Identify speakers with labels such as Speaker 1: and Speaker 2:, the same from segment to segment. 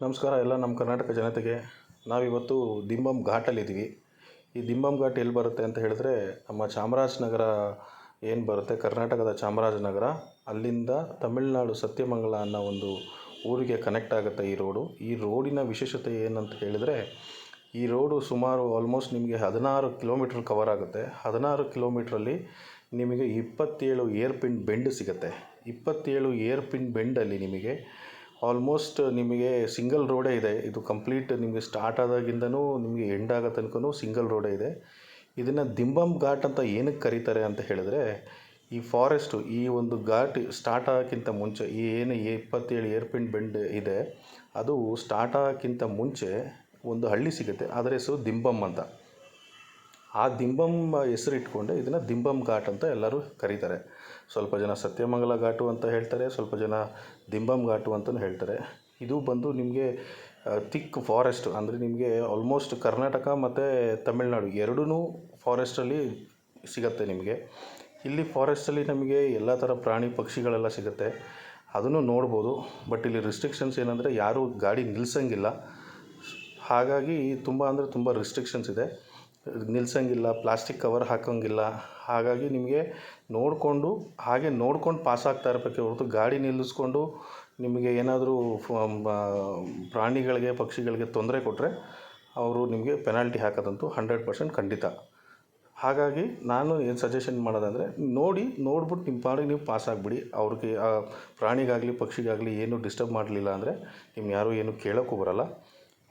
Speaker 1: ನಮಸ್ಕಾರ ಎಲ್ಲ ನಮ್ಮ ಕರ್ನಾಟಕ ಜನತೆಗೆ. ನಾವಿವತ್ತು ದಿಂಬಮ್ ಘಾಟಲ್ಲಿದ್ದೀವಿ. ಈ ದಿಂಬಮ್ ಘಾಟ್ ಎಲ್ಲಿ ಬರುತ್ತೆ ಅಂತ ಹೇಳಿದ್ರೆ, ನಮ್ಮ ಚಾಮರಾಜನಗರ ಏನು ಬರುತ್ತೆ, ಕರ್ನಾಟಕದ ಚಾಮರಾಜನಗರ, ಅಲ್ಲಿಂದ ತಮಿಳುನಾಡು ಸತ್ಯಮಂಗಲ ಅನ್ನೋ ಒಂದು ಊರಿಗೆ ಕನೆಕ್ಟ್ ಆಗುತ್ತೆ ಈ ರೋಡು. ಈ ರೋಡಿನ ವಿಶೇಷತೆ ಏನಂತ ಹೇಳಿದರೆ, ಈ ರೋಡು ಸುಮಾರು ಆಲ್ಮೋಸ್ಟ್ ನಿಮಗೆ 16 ಕಿಲೋಮೀಟ್ರ್ ಕವರ್ ಆಗುತ್ತೆ. 16 ಕಿಲೋಮೀಟ್ರಲ್ಲಿ ನಿಮಗೆ 27 ಏರ್ ಪಿನ್ ಬೆಂಡ್ ಸಿಗುತ್ತೆ. 27 ಏರ್ ಪಿನ್ ಬೆಂಡಲ್ಲಿ ನಿಮಗೆ ಆಲ್ಮೋಸ್ಟ್ ನಿಮಗೆ ಸಿಂಗಲ್ ರೋಡೇ ಇದೆ. ಇದು ಕಂಪ್ಲೀಟ್ ನಿಮಗೆ ಸ್ಟಾರ್ಟ್ ಆದಾಗಿಂದನೂ ನಿಮಗೆ ಎಂಡ್ ಆಗೋ ತನಕನೂ ಸಿಂಗಲ್ ರೋಡೇ ಇದೆ. ಇದನ್ನು ದಿಂಬಮ್ ಘಾಟ್ ಅಂತ ಏನಕ್ಕೆ ಕರೀತಾರೆ ಅಂತ ಹೇಳಿದ್ರೆ, ಈ ಫಾರೆಸ್ಟು, ಈ ಒಂದು ಘಾಟ್ ಸ್ಟಾರ್ಟ್ ಆಗೋಕ್ಕಿಂತ ಮುಂಚೆ, ಈ ಏನು 27 ಏರ್ ಪಿನ್ ಬೆಂಡ್ ಇದೆ, ಅದು ಸ್ಟಾರ್ಟ್ ಆಗೋಕ್ಕಿಂತ ಮುಂಚೆ ಒಂದು ಹಳ್ಳಿ ಸಿಗುತ್ತೆ. ಅದರ ಹೆಸರು ದಿಂಬಮ್ ಅಂತ. ಆ ದಿಂಬಮ್ ಹೆಸರು ಇಟ್ಕೊಂಡೆ ಇದನ್ನು ದಿಂಬಮ್ ಘಾಟ್ ಅಂತ ಎಲ್ಲರೂ ಕರೀತಾರೆ. ಸ್ವಲ್ಪ ಜನ ಸತ್ಯಮಂಗಲ ಘಾಟು ಅಂತ ಹೇಳ್ತಾರೆ, ಸ್ವಲ್ಪ ಜನ ದಿಂಬಮ್ ಘಾಟು ಅಂತಲೂ ಹೇಳ್ತಾರೆ. ಇದು ಬಂದು ನಿಮಗೆ ಥಿಕ್ ಫಾರೆಸ್ಟ್, ಅಂದರೆ ನಿಮಗೆ ಆಲ್ಮೋಸ್ಟ್ ಕರ್ನಾಟಕ ಮತ್ತು ತಮಿಳ್ನಾಡು ಎರಡೂ ಫಾರೆಸ್ಟಲ್ಲಿ ಸಿಗುತ್ತೆ ನಿಮಗೆ. ಇಲ್ಲಿ ಫಾರೆಸ್ಟಲ್ಲಿ ನಮಗೆ ಎಲ್ಲ ಥರ ಪ್ರಾಣಿ ಪಕ್ಷಿಗಳೆಲ್ಲ ಸಿಗುತ್ತೆ, ಅದನ್ನು ನೋಡ್ಬೋದು. ಬಟ್ ಇಲ್ಲಿ ರಿಸ್ಟ್ರಿಕ್ಷನ್ಸ್ ಏನಂದರೆ, ಯಾರೂ ಗಾಡಿ ನಿಲ್ಲಿಸಂಗಿಲ್ಲ. ಹಾಗಾಗಿ ತುಂಬ ರಿಸ್ಟ್ರಿಕ್ಷನ್ಸ್ ಇದೆ. ನಿಲ್ಲಿಸಂಗಿಲ್ಲ, ಪ್ಲಾಸ್ಟಿಕ್ ಕವರ್ ಹಾಕೋಂಗಿಲ್ಲ. ಹಾಗಾಗಿ ನಿಮಗೆ ನೋಡ್ಕೊಂಡು ಪಾಸ್ ಆಗ್ತಾ ಇರಬೇಕೆ ಹೊರತು, ಗಾಡಿ ನಿಲ್ಲಿಸ್ಕೊಂಡು ನಿಮಗೆ ಏನಾದರೂ ಪ್ರಾಣಿಗಳಿಗೆ ಪಕ್ಷಿಗಳಿಗೆ ತೊಂದರೆ ಕೊಟ್ಟರೆ ಅವರು ನಿಮಗೆ ಪೆನಾಲ್ಟಿ ಹಾಕೋದಂತೂ 100% ಖಂಡಿತ. ಹಾಗಾಗಿ ನಾನು ಏನು ಸಜೆಷನ್ ಮಾಡೋದಂದರೆ, ನೋಡ್ಬಿಟ್ಟು ನಿಮ್ಮ ಪಾಡಿಗೆ ನೀವು ಪಾಸ್ ಆಗಿಬಿಡಿ. ಅವ್ರಿಗೆ ಪ್ರಾಣಿಗಾಗಲಿ ಪಕ್ಷಿಗಾಗಲಿ ಏನೂ ಡಿಸ್ಟರ್ಬ್ ಮಾಡಲಿಲ್ಲ ಅಂದರೆ ನಿಮ್ಗೆ ಯಾರೂ ಏನೂ ಕೇಳೋಕ್ಕೂ ಬರೋಲ್ಲ.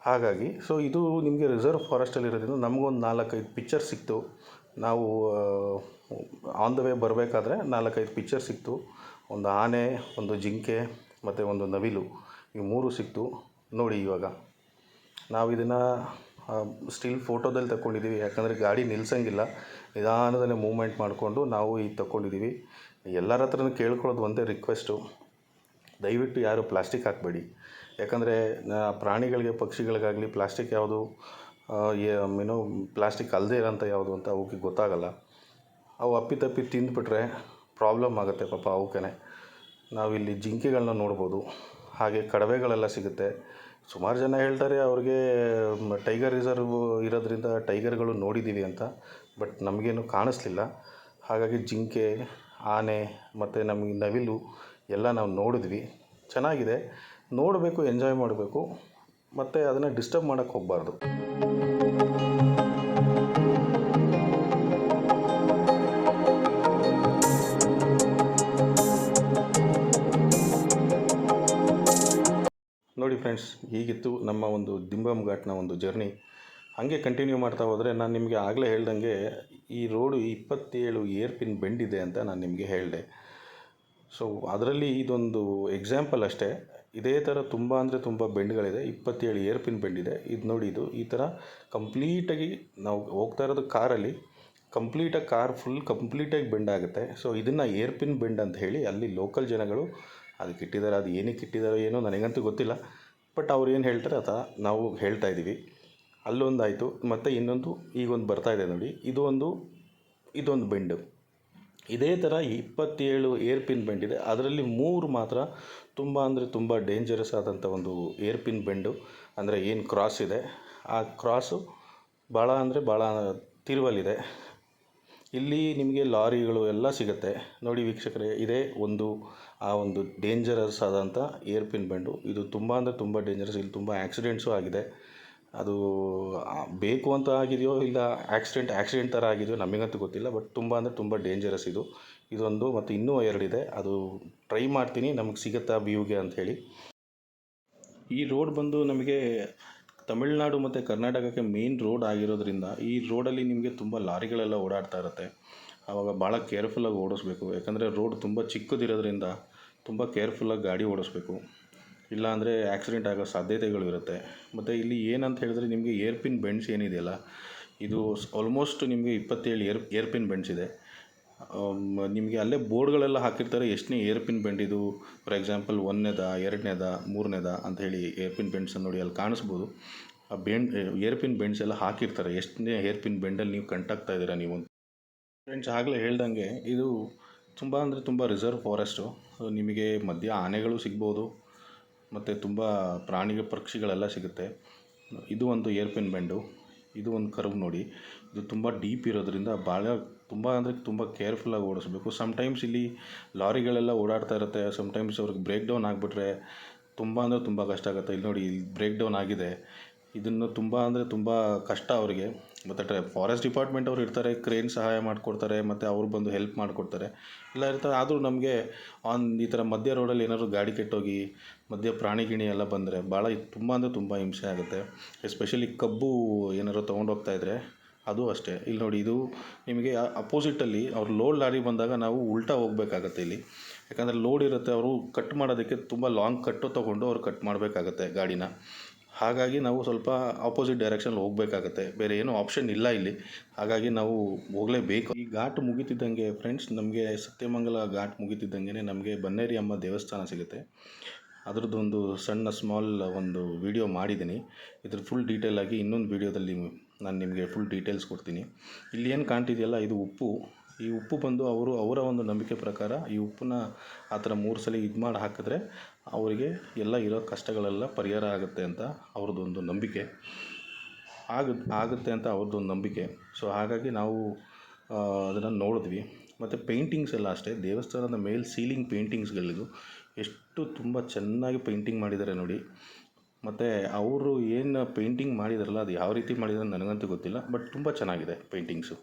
Speaker 1: ಹಾಗಾಗಿ ಇದು ನಿಮಗೆ ರಿಸರ್ವ್ ಫಾರೆಸ್ಟಲ್ಲಿರೋದ್ರಿಂದ ನಮಗೊಂದು 4-5 ಪಿಕ್ಚರ್ ಸಿಕ್ತು. ನಾವು ಆನ್ ದ ವೇ ಬರಬೇಕಾದ್ರೆ 4-5 ಪಿಕ್ಚರ್ ಸಿಕ್ತು. ಒಂದು ಆನೆ, ಒಂದು ಜಿಂಕೆ ಮತ್ತು ಒಂದು ನವಿಲು, ಈ 3 ಸಿಕ್ತು. ನೋಡಿ, ಇವಾಗ ನಾವು ಇದನ್ನು ಸ್ಟಿಲ್ ಫೋಟೋದಲ್ಲಿ ತಗೊಂಡಿದ್ದೀವಿ. ಯಾಕಂದರೆ ಗಾಡಿ ನಿಲ್ಲಿಸಂಗಿಲ್ಲ, ನಿಧಾನದಲ್ಲೇ ಮೂವ್ಮೆಂಟ್ ಮಾಡಿಕೊಂಡು ನಾವು ಈಗ ತಗೊಂಡಿದ್ದೀವಿ. ಎಲ್ಲರ ಹತ್ರನೂ ಕೇಳ್ಕೊಳ್ಳೋದು ಒಂದೇ ರಿಕ್ವೆಸ್ಟು, ದಯವಿಟ್ಟು ಯಾರು ಪ್ಲಾಸ್ಟಿಕ್ ಹಾಕಬೇಡಿ. ಯಾಕಂದರೆ ಪ್ರಾಣಿಗಳಿಗೆ ಪಕ್ಷಿಗಳಿಗಾಗಲಿ ಪ್ಲಾಸ್ಟಿಕ್ ಯಾವುದು ಪ್ಲಾಸ್ಟಿಕ್ ಅಲ್ಲದೆ ಇರೋಂಥ ಯಾವುದು ಅಂತ ಅವಕ್ಕೆ ಗೊತ್ತಾಗಲ್ಲ. ಅವು ಅಪ್ಪಿತಪ್ಪಿ ತಿಂದುಬಿಟ್ರೆ ಪ್ರಾಬ್ಲಮ್ ಆಗುತ್ತೆ ಪಾಪ ಅವಕ್ಕೇ. ನಾವಿಲ್ಲಿ ಜಿಂಕೆಗಳನ್ನ ನೋಡ್ಬೋದು, ಹಾಗೆ ಕಡವೆಗಳೆಲ್ಲ ಸಿಗುತ್ತೆ. ಸುಮಾರು ಜನ ಹೇಳ್ತಾರೆ ಅವ್ರಿಗೆ ಟೈಗರ್ ರಿಸರ್ವ್ ಇರೋದ್ರಿಂದ ಟೈಗರ್ಗಳು ನೋಡಿದ್ದೀವಿ ಅಂತ, ಬಟ್ ನಮಗೇನು ಕಾಣಿಸ್ಲಿಲ್ಲ. ಹಾಗಾಗಿ ಜಿಂಕೆ, ಆನೆ ಮತ್ತು ನಮಗೆ ನವಿಲು ಎಲ್ಲ ನಾವು ನೋಡಿದ್ವಿ. ಚೆನ್ನಾಗಿದೆ, ನೋಡಬೇಕು, ಎಂಜಾಯ್ ಮಾಡಬೇಕು, ಮತ್ತು ಅದನ್ನು ಡಿಸ್ಟರ್ಬ್ ಮಾಡೋಕ್ಕೆ ಹೋಗಬಾರ್ದು. ನೋಡಿ ಫ್ರೆಂಡ್ಸ್, ಹೀಗಿತ್ತು ನಮ್ಮ ಒಂದು ದಿಂಬಮ್ ಘಾಟ್ನ ಒಂದು ಜರ್ನಿ. ಹಾಗೆ ಕಂಟಿನ್ಯೂ ಮಾಡ್ತಾ ಹೋದರೆ, ನಾನು ನಿಮಗೆ ಆಗಲೇ ಹೇಳ್ದಂಗೆ ಈ ರೋಡು 27 ಏರ್ ಪಿನ್ ಬೆಂಡ್ ಇದೆ ಅಂತ ನಾನು ನಿಮಗೆ ಹೇಳಿದೆ. ಸೊ ಅದರಲ್ಲಿ ಇದೊಂದು ಎಕ್ಸಾಂಪಲ್ ಅಷ್ಟೇ. ಇದೇ ಥರ ತುಂಬ ಬೆಂಡ್ಗಳಿದೆ. 27 ಏರ್ ಪಿನ್ ಬೆಂಡ್ ಇದೆ. ಇದು ನೋಡಿ, ಇದು ಈ ಥರ ಕಂಪ್ಲೀಟಾಗಿ ನಾವು ಹೋಗ್ತಾ ಇರೋದು ಕಾರಲ್ಲಿ, ಕಾರ್ ಕಂಪ್ಲೀಟಾಗಿ ಬೆಂಡ್ ಆಗುತ್ತೆ. ಸೊ ಇದನ್ನು ಏರ್ ಪಿನ್ ಬೆಂಡ್ ಅಂತ ಹೇಳಿ ಅಲ್ಲಿ ಲೋಕಲ್ ಜನಗಳು ಅದಕ್ಕೆ ಇಟ್ಟಿದ್ದಾರೆ. ಅದು ಏನಕ್ಕೆ ಇಟ್ಟಿದ್ದಾರೋ ಏನೋ ನನಗಂತೂ ಗೊತ್ತಿಲ್ಲ, ಬಟ್ ಅವ್ರು ಏನು ಹೇಳ್ತಾರೆ ಆ ಥರ ನಾವು ಹೇಳ್ತಾ ಇದ್ದೀವಿ. ಅಲ್ಲೊಂದಾಯಿತು, ಮತ್ತು ಇನ್ನೊಂದು ಈಗೊಂದು ಬರ್ತಾ ಇದೆ ನೋಡಿ, ಇದೊಂದು ಬೆಂಡು. ಇದೇ ಥರ 27 ಏರ್ ಪಿನ್ ಬೆಂಡ್ ಇದೆ. ಅದರಲ್ಲಿ 3 ಮಾತ್ರ ತುಂಬ ಡೇಂಜರಸ್ ಆದಂಥ ಒಂದು ಏರ್ ಪಿನ್ ಬೆಂಡು. ಅಂದರೆ ಏನು ಕ್ರಾಸ್ ಇದೆ, ಆ ಕ್ರಾಸು ಭಾಳ ತಿರುವಲ್ಲಿದೆ. ಇಲ್ಲಿ ನಿಮಗೆ ಲಾರಿಗಳು ಎಲ್ಲ ಸಿಗುತ್ತೆ. ನೋಡಿ ವೀಕ್ಷಕರೇ, ಇದೇ ಆ ಒಂದು ಡೇಂಜರಸ್ ಆದಂಥ ಏರ್ ಪಿನ್ ಬೆಂಡು. ಇದು ತುಂಬ ಡೇಂಜರಸ್. ಇಲ್ಲಿ ತುಂಬ ಆಕ್ಸಿಡೆಂಟ್ಸು ಆಗಿದೆ. ಅದು ಬೇಕು ಅಂತ ಆಗಿದೆಯೋ ಇಲ್ಲ ಆಕ್ಸಿಡೆಂಟ್ ಥರ ಆಗಿದೆಯೋ ನಮಗಂತೂ ಗೊತ್ತಿಲ್ಲ, ಬಟ್ ತುಂಬ ಡೇಂಜರಸ್ ಇದೊಂದು. ಮತ್ತು ಇನ್ನೂ 2 ಇದೆ. ಅದು ಟ್ರೈ ಮಾಡ್ತೀನಿ ನಮಗೆ ಸಿಗುತ್ತಾ ವ್ಯೂಗೆ ಅಂಥೇಳಿ. ಈ ರೋಡ್ ಬಂದು ನಮಗೆ ತಮಿಳ್ನಾಡು ಮತ್ತು ಕರ್ನಾಟಕಕ್ಕೆ ಮೇನ್ ರೋಡ್ ಆಗಿರೋದ್ರಿಂದ ಈ ರೋಡಲ್ಲಿ ನಿಮಗೆ ತುಂಬ ಲಾರಿಗಳೆಲ್ಲ ಓಡಾಡ್ತಾ ಇರುತ್ತೆ. ಆವಾಗ ಭಾಳ ಕೇರ್ಫುಲ್ಲಾಗಿ ಓಡಿಸ್ಬೇಕು. ಯಾಕಂದರೆ ರೋಡ್ ತುಂಬ ಚಿಕ್ಕದಿರೋದ್ರಿಂದ ತುಂಬ ಕೇರ್ಫುಲ್ಲಾಗಿ ಗಾಡಿ ಓಡಿಸ್ಬೇಕು, ಇಲ್ಲಾಂದರೆ ಆಕ್ಸಿಡೆಂಟ್ ಆಗೋ ಸಾಧ್ಯತೆಗಳು ಇರುತ್ತೆ. ಮತ್ತು ಇಲ್ಲಿ ಏನಂತ ಹೇಳಿದ್ರೆ, ನಿಮಗೆ ಏರ್ ಪಿನ್ ಬೆಂಡ್ಸ್ ಏನಿದೆಯಲ್ಲ, ಇದು ಆಲ್ಮೋಸ್ಟ್ ನಿಮಗೆ 27 ಏರ್ ಪಿನ್ ಬೆಂಡ್ಸ್ ಇದೆ. ನಿಮಗೆ ಅಲ್ಲೇ ಬೋರ್ಡ್ಗಳೆಲ್ಲ ಹಾಕಿರ್ತಾರೆ, ಎಷ್ಟನೇ ಏರ್ ಪಿನ್ ಬೆಂಡ್ ಇದು, ಫಾರ್ ಎಕ್ಸಾಂಪಲ್ 1ನೇದ 2ನೇದ 3ನೇದ ಅಂತ ಹೇಳಿ ಏರ್ ಪಿನ್ ಬೆಂಡ್ಸನ್ನು ನೋಡಿ ಅಲ್ಲಿ ಕಾಣಿಸ್ಬೋದು. ಆ ಏರ್ ಪಿನ್ ಬೆಂಡ್ಸ್ ಎಲ್ಲ ಹಾಕಿರ್ತಾರೆ, ಎಷ್ಟನೇ ಏರ್ ಪಿನ್ ಬೆಂಡಲ್ಲಿ ನೀವು ಕಂಟಾಗ್ತಾ ಇದ್ದೀರಾ ನೀವು. ಫ್ರೆಂಡ್ಸ್, ಆಗಲೇ ಹೇಳ್ದಂಗೆ ಇದು ತುಂಬ ರಿಸರ್ವ್ ಫಾರೆಸ್ಟು. ನಿಮಗೆ ಮಧ್ಯ ಆನೆಗಳು ಸಿಗ್ಬೋದು, ಮತ್ತು ತುಂಬ ಪಕ್ಷಿಗಳೆಲ್ಲ ಸಿಗುತ್ತೆ. ಇದು ಒಂದು ಏರ್ಪಿನ್ ಬೆಂಡು, ಇದು ಒಂದು ಕರ್ವ್ ನೋಡಿ. ಇದು ತುಂಬ ಡೀಪ್ ಇರೋದ್ರಿಂದ ಭಾಳ ತುಂಬ ಅಂದರೆ ತುಂಬ ಕೇರ್ಫುಲ್ಲಾಗಿ ಓಡಿಸ್ಬೇಕು. ಸಮ್ಟೈಮ್ಸ್ ಇಲ್ಲಿ ಲಾರಿಗಳೆಲ್ಲ ಓಡಾಡ್ತಾ ಇರುತ್ತೆ. ಸಮ್ಟೈಮ್ಸ್ ಅವ್ರಿಗೆ ಬ್ರೇಕ್ ಡೌನ್ ಆಗಿಬಿಟ್ರೆ ತುಂಬ ಅಂದರೆ ತುಂಬ ಕಷ್ಟ ಆಗುತ್ತೆ. ಇಲ್ಲಿ ನೋಡಿ, ಇಲ್ಲಿ ಬ್ರೇಕ್ ಡೌನ್ ಆಗಿದೆ. ಇದನ್ನು ತುಂಬ ಅಂದರೆ ತುಂಬ ಕಷ್ಟ ಅವರಿಗೆ. ಮತ್ತು ಫಾರೆಸ್ಟ್ ಡಿಪಾರ್ಟ್ಮೆಂಟ್ ಅವ್ರು ಇರ್ತಾರೆ, ಕ್ರೇನ್ ಸಹಾಯ ಮಾಡಿಕೊಡ್ತಾರೆ, ಮತ್ತು ಅವ್ರು ಬಂದು ಹೆಲ್ಪ್ ಮಾಡಿಕೊಡ್ತಾರೆ ಎಲ್ಲ ಇರ್ತಾರೆ. ಆದರೂ ನಮಗೆ ಈ ಥರ ಮಧ್ಯ ರೋಡಲ್ಲಿ ಏನಾದ್ರು ಗಾಡಿ ಕೆಟ್ಟೋಗಿ ಮಧ್ಯ ಪ್ರಾಣಿ ಗಿಣಿ ಎಲ್ಲ ಬಂದರೆ ಭಾಳ ತುಂಬ ಅಂದರೆ ತುಂಬ ಹಿಂಸೆ ಆಗುತ್ತೆ. ಎಸ್ಪೆಷಲಿ ಕಬ್ಬು ಏನಾದ್ರು ತೊಗೊಂಡೋಗ್ತಾ ಇದ್ದರೆ ಅದು ಅಷ್ಟೇ. ಇಲ್ಲಿ ನೋಡಿ, ಇದು ನಿಮಗೆ ಅಪೋಸಿಟಲ್ಲಿ ಅವ್ರು ಲೋಡ್ ಲಾರಿ ಬಂದಾಗ ನಾವು ಉಲ್ಟಾ ಹೋಗಬೇಕಾಗತ್ತೆ ಇಲ್ಲಿ. ಯಾಕಂದರೆ ಲೋಡ್ ಇರುತ್ತೆ, ಅವರು ಕಟ್ ಮಾಡೋದಕ್ಕೆ ತುಂಬ ಲಾಂಗ್ ಕಟ್ಟು ತೊಗೊಂಡು ಅವ್ರು ಕಟ್ ಮಾಡಬೇಕಾಗತ್ತೆ ಗಾಡಿನ. ಹಾಗಾಗಿ ನಾವು ಸ್ವಲ್ಪ ಆಪೋಸಿಟ್ ಡೈರೆಕ್ಷನಲ್ಲಿ ಹೋಗಬೇಕಾಗತ್ತೆ, ಬೇರೆ ಏನೂ ಆಪ್ಷನ್ ಇಲ್ಲ ಇಲ್ಲಿ. ಹಾಗಾಗಿ ನಾವು ಹೋಗಲೇಬೇಕು. ಈ ಘಾಟ್ ಮುಗಿತಿದ್ದಂಗೆ ಫ್ರೆಂಡ್ಸ್, ನಮಗೆ ಸತ್ಯಮಂಗಲ ಘಾಟ್ ಮುಗಿತಿದ್ದಂಗೆ ನಮಗೆ ಬನ್ನೇರಿ ಅಮ್ಮ ದೇವಸ್ಥಾನ ಸಿಗುತ್ತೆ. ಅದರದ್ದೊಂದು ಸಣ್ಣ ಸ್ಮಾಲ್ ಒಂದು ವಿಡಿಯೋ ಮಾಡಿದ್ದೀನಿ. ಇದ್ರ ಫುಲ್ ಡೀಟೇಲಾಗಿ ಇನ್ನೊಂದು ವೀಡಿಯೋದಲ್ಲಿ ನಾನು ನಿಮಗೆ ಫುಲ್ ಡೀಟೇಲ್ಸ್ ಕೊಡ್ತೀನಿ. ಇಲ್ಲಿ ಏನು ಕಾಣ್ತಿದೆಯಲ್ಲ, ಇದು ಉಪ್ಪು. ಈ ಉಪ್ಪು ಬಂದು ಅವರ ಒಂದು ನಂಬಿಕೆ ಪ್ರಕಾರ ಈ ಉಪ್ಪನ್ನ ಆ ಥರ 3 ಸಲ ಇದು ಮಾಡಿ ಹಾಕಿದ್ರೆ ಅವರಿಗೆ ಎಲ್ಲ ಇರೋ ಕಷ್ಟಗಳೆಲ್ಲ ಪರಿಹಾರ ಆಗುತ್ತೆ ಅಂತ ಅವ್ರದ್ದೊಂದು ನಂಬಿಕೆ. ಆಗುತ್ತೆ ಅಂತ ಅವ್ರದ್ದೊಂದು ನಂಬಿಕೆ. ಸೊ ಹಾಗಾಗಿ ನಾವು ಅದನ್ನು ನೋಡಿದ್ವಿ. ಮತ್ತು ಪೇಂಟಿಂಗ್ಸ್ ಎಲ್ಲ ಅಷ್ಟೇ, ದೇವಸ್ಥಾನದ ಮೇಲೆ ಸೀಲಿಂಗ್ ಪೇಂಟಿಂಗ್ಸ್ಗಳಿದು ಎಷ್ಟು ತುಂಬ ಚೆನ್ನಾಗಿ ಪೇಂಟಿಂಗ್ ಮಾಡಿದ್ದಾರೆ ನೋಡಿ. ಮತ್ತು ಅವರು ಏನು ಪೇಂಟಿಂಗ್ ಮಾಡಿದಾರಲ್ಲ, ಅದು ಯಾವ ರೀತಿ ಮಾಡಿದ್ದಾರೆ ನನಗಂತೂ ಗೊತ್ತಿಲ್ಲ, ಬಟ್ ತುಂಬ ಚೆನ್ನಾಗಿದೆ ಪೇಂಟಿಂಗ್ಸು.